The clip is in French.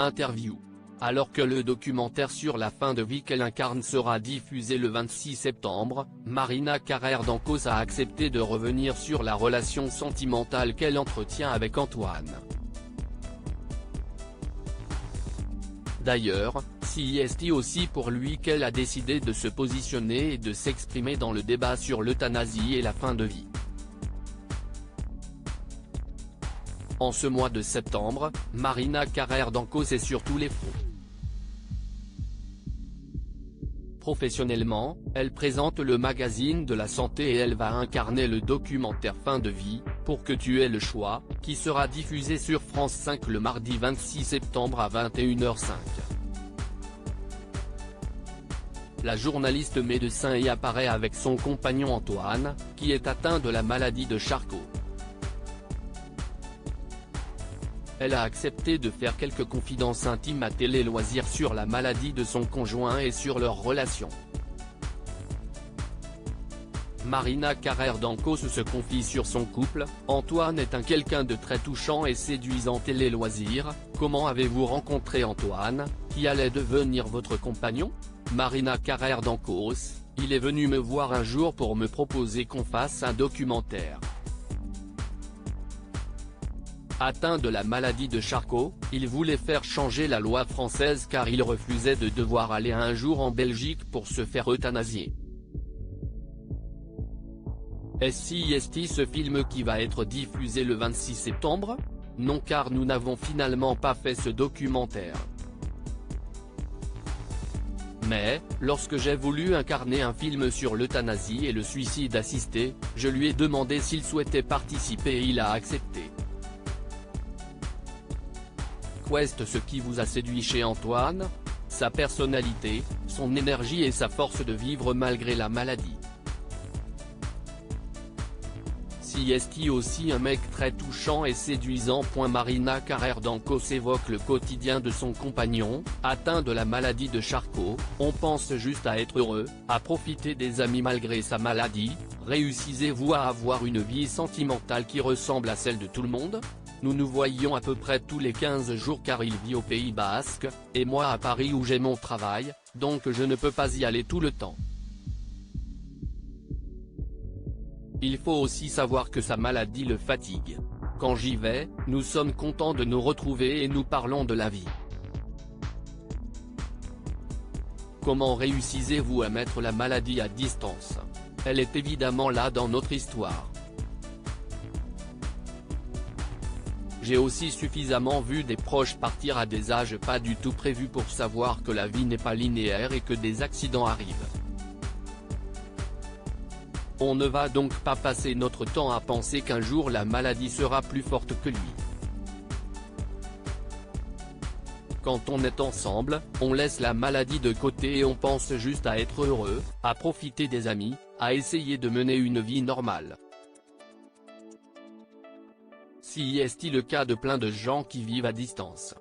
Interview. Alors que le documentaire sur la fin de vie qu'elle incarne sera diffusé le 26 septembre, Marina Carrère d'Ancos a accepté de revenir sur la relation sentimentale qu'elle entretient avec Antoine. D'ailleurs, c'est aussi pour lui qu'elle a décidé de se positionner et de s'exprimer dans le débat sur l'euthanasie et la fin de vie. En ce mois de septembre, Marina Carrère d'Ancos est sur tous les fronts. Professionnellement, elle présente le magazine de la santé et elle va incarner le documentaire Fin de vie, Pour que tu aies le choix, qui sera diffusé sur France 5 le mardi 26 septembre à 21h05. La journaliste médecin y apparaît avec son compagnon Antoine, qui est atteint de la maladie de Charcot. Elle a accepté de faire quelques confidences intimes à Télé Loisirs sur la maladie de son conjoint et sur leur relation. Marina Carrère d'Ancos se confie sur son couple. Antoine est quelqu'un de très touchant et séduisant. Télé Loisirs. Comment avez-vous rencontré Antoine, qui allait devenir votre compagnon? Marina Carrère d'Ancos. Il est venu me voir un jour pour me proposer qu'on fasse un documentaire. Atteint de la maladie de Charcot, il voulait faire changer la loi française car il refusait de devoir aller un jour en Belgique pour se faire euthanasier. Est-ce ce film qui va être diffusé le 26 septembre? Non, car nous n'avons finalement pas fait ce documentaire. Mais, lorsque j'ai voulu incarner un film sur l'euthanasie et le suicide assisté, je lui ai demandé s'il souhaitait participer et il a accepté. Qu'est ce qui vous a séduit chez Antoine? Sa personnalité, son énergie et sa force de vivre malgré la maladie. C'est aussi un mec très touchant et séduisant. Marina Carrère d'Ancos évoque le quotidien de son compagnon, atteint de la maladie de Charcot. On pense juste à être heureux, à profiter des amis malgré sa maladie. Réussissez-vous à avoir une vie sentimentale qui ressemble à celle de tout le monde? Nous nous voyons à peu près tous les 15 jours car il vit au Pays Basque, et moi à Paris où j'ai mon travail, donc je ne peux pas y aller tout le temps. Il faut aussi savoir que sa maladie le fatigue. Quand j'y vais, nous sommes contents de nous retrouver et nous parlons de la vie. Comment réussissez-vous à mettre la maladie à distance? Elle est évidemment là dans notre histoire. J'ai aussi suffisamment vu des proches partir à des âges pas du tout prévus pour savoir que la vie n'est pas linéaire et que des accidents arrivent. On ne va donc pas passer notre temps à penser qu'un jour la maladie sera plus forte que lui. Quand on est ensemble, on laisse la maladie de côté et on pense juste à être heureux, à profiter des amis, à essayer de mener une vie normale. C'est le cas de plein de gens qui vivent à distance.